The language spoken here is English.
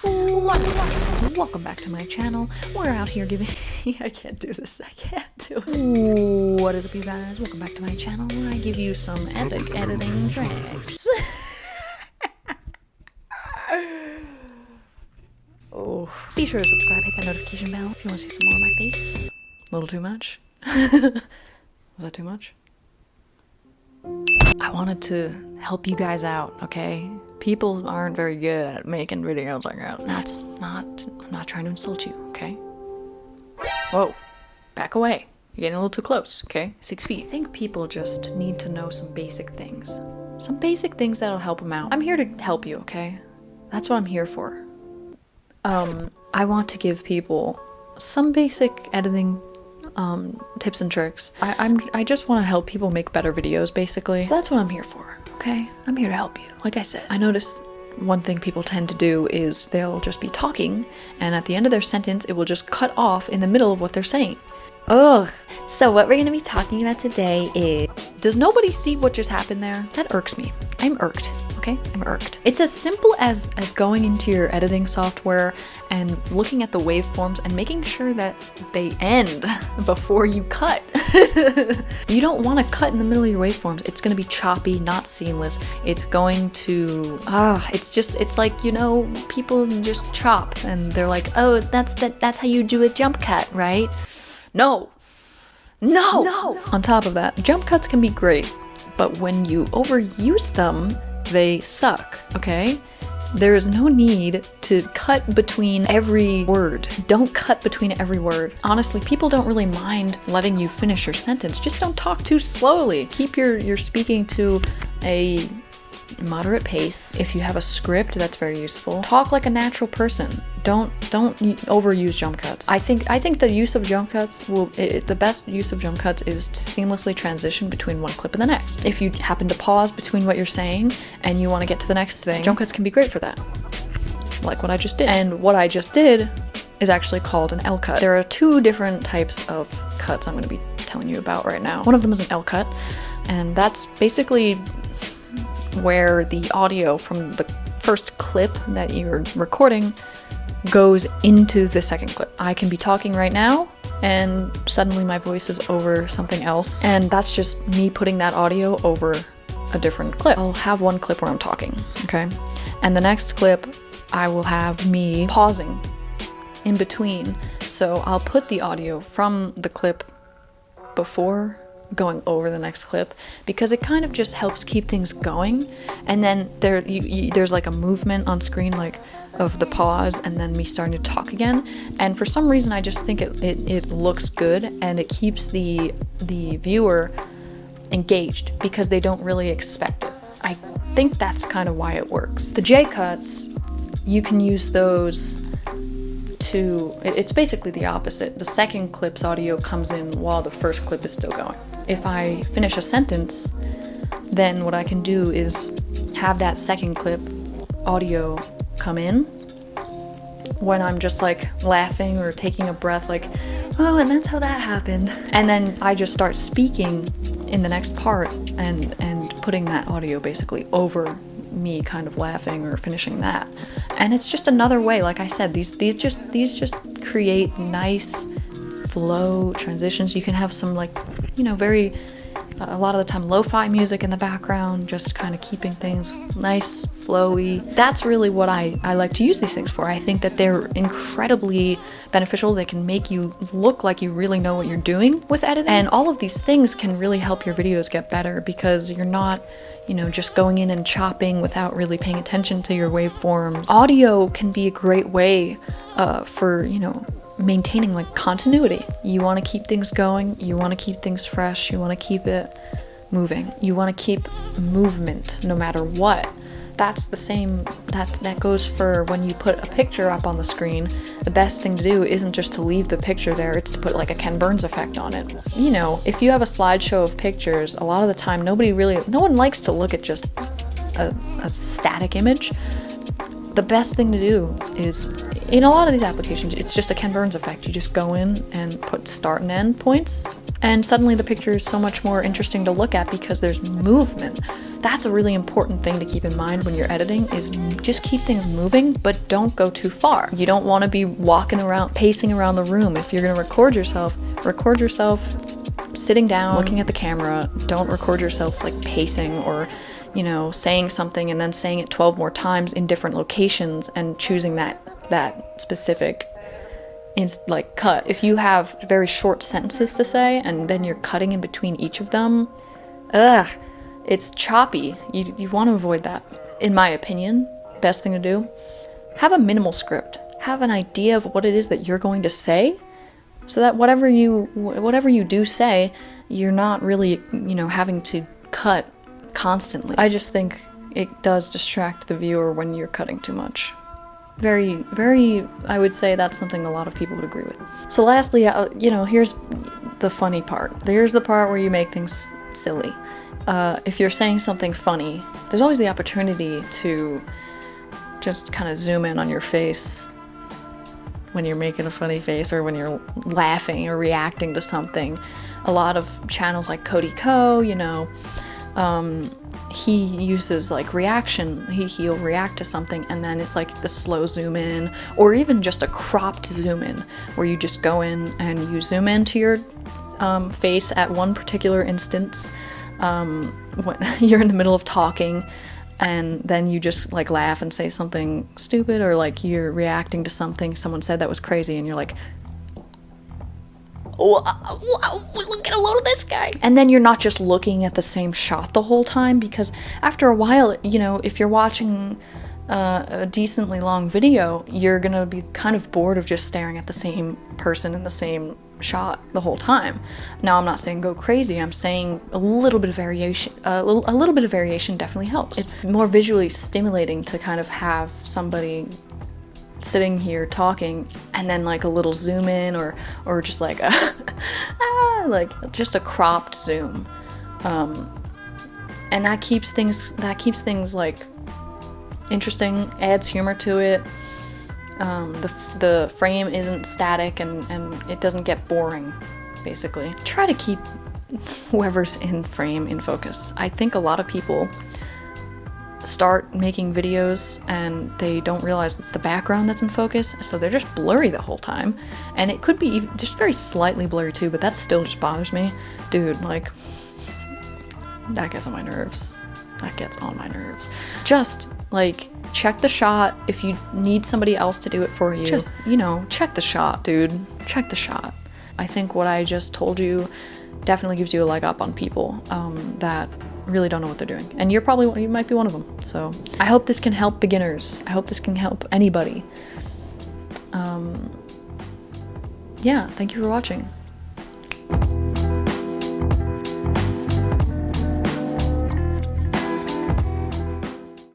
What's up, guys? Welcome back to my channel. We're out here giving I can't do this. I can't do it. What is up, you guys? Welcome back to my channel where I give you some epic editing tricks. Oh, be sure to subscribe, hit that notification bell if you want to see some more of my face. A little too much? Was that too much? I wanted to help you guys out, okay? People aren't very good at making videos like that. I'm not trying to insult you, okay? Whoa, back away. You're getting a little too close, okay? 6 feet. I think people just need to know some basic things. Some basic things that'll help them out. I'm here to help you, okay? That's what I'm here for. I want to give people some basic editing tips and tricks. I just want to help people make better videos, basically. So that's what I'm here for, okay? I'm here to help you. Like I said, I notice one thing people tend to do is they'll just be talking, and at the end of their sentence, it will just cut off in the middle of what they're saying. Ugh. So what we're going to be talking about today is... Does nobody see what just happened there? That irks me. I'm irked, okay? I'm irked. It's as simple as going into your editing software and looking at the waveforms and making sure that they end before you cut. You don't want to cut in the middle of your waveforms. It's going to be choppy, not seamless. It's going to... it's like, you know, people just chop and they're like, oh, that's how you do a jump cut, right? No! On top of that, jump cuts can be great, but when you overuse them, they suck, okay? There is no need to cut between every word. Don't cut between every word. Honestly, people don't really mind letting you finish your sentence. Just don't talk too slowly. Keep your speaking to a moderate pace. If you have a script, that's very useful. Talk like a natural person. Don't overuse jump cuts. I think the use of jump cuts the best use of jump cuts is to seamlessly transition between one clip and the next. If you happen to pause between what you're saying and you want to get to the next thing, jump cuts can be great for that. Like what I just did. And what I just did is actually called an L cut. There are two different types of cuts I'm going to be telling you about right now. One of them is an L cut, and that's basically where the audio from the first clip that you're recording goes into the second clip. I can be talking right now and suddenly my voice is over something else, and that's just me putting that audio over a different clip. I'll have one clip where I'm talking, okay? And the next clip I will have me pausing in between, so I'll put the audio from the clip before going over the next clip, because it kind of just helps keep things going. And then there's like a movement on screen, like of the pause and then me starting to talk again, and for some reason I just think it looks good and it keeps the viewer engaged because they don't really expect it. I think that's kind of why it works. The J cuts, you can use those to, it's basically the opposite. The second clip's audio comes in while the first clip is still going. If I finish a sentence, then what I can do is have that second clip audio come in when I'm just like laughing or taking a breath, like, oh, and that's how that happened. And then I just start speaking in the next part and putting that audio basically over me kind of laughing or finishing that. And it's just another way, like I said, these just create nice flow transitions. You can have some, like, you know, a lot of the time lo-fi music in the background, just kind of keeping things nice, flowy. That's really what I like to use these things for. I think that they're incredibly beneficial. They can make you look like you really know what you're doing with editing. And all of these things can really help your videos get better because you're not, you know, just going in and chopping without really paying attention to your waveforms. Audio can be a great way for, you know, maintaining like continuity. You want to keep things going, you want to keep things fresh, you want to keep it moving, you want to keep movement no matter what. That's the same, that goes for when you put a picture up on the screen. The best thing to do isn't just to leave the picture there, it's to put like a Ken Burns effect on it. You know, if you have a slideshow of pictures, a lot of the time no one likes to look at just a static image. The best thing to do is, in a lot of these applications, it's just a Ken Burns effect. You just go in and put start and end points, and suddenly the picture is so much more interesting to look at because there's movement. That's a really important thing to keep in mind when you're editing, is just keep things moving, but don't go too far. You don't want to be walking around, pacing around the room. If you're going to record yourself sitting down, looking at the camera. Don't record yourself like pacing or, you know, saying something and then saying it 12 more times in different locations and choosing that specific cut. If you have very short sentences to say and then you're cutting in between each of them, it's choppy. You want to avoid that. In my opinion, best thing to do, have a minimal script. Have an idea of what it is that you're going to say, so that whatever you do say, you're not really, you know, having to cut constantly. I just think it does distract the viewer when you're cutting too much. Very, very, I would say that's something a lot of people would agree with. So lastly, you know, here's the funny part. Here's the part where you make things silly. If you're saying something funny, there's always the opportunity to just kind of zoom in on your face when you're making a funny face or when you're laughing or reacting to something. A lot of channels like Cody Co, you know, he uses like reaction. He'll react to something and then it's like the slow zoom in, or even just a cropped zoom in where you just go in and you zoom into your face at one particular instance when you're in the middle of talking, and then you just like laugh and say something stupid, or like you're reacting to something someone said that was crazy and you're like, wow, look at a load of this guy. And then you're not just looking at the same shot the whole time, because after a while, you know, if you're watching a decently long video, you're gonna be kind of bored of just staring at the same person in the same shot the whole time. Now, I'm not saying go crazy. I'm saying a little bit of variation. A little bit of variation definitely helps. It's more visually stimulating to kind of have somebody sitting here talking and then like a little zoom in, or just like a like just a cropped zoom, and that keeps things like interesting, adds humor to it. The frame isn't static and it doesn't get boring, basically. Try to keep whoever's in frame in focus. I think a lot of people start making videos and they don't realize it's the background that's in focus, so they're just blurry the whole time. And it could be even just very slightly blurry too, but that still just bothers me. Dude, like, that gets on my nerves. Just, like, check the shot. If you need somebody else to do it for you, just, you know, check the shot, dude. Check the shot. I think what I just told you definitely gives you a leg up on people that really don't know what they're doing. And you might be one of them. So I hope this can help beginners. I hope this can help anybody. Yeah, thank you for watching.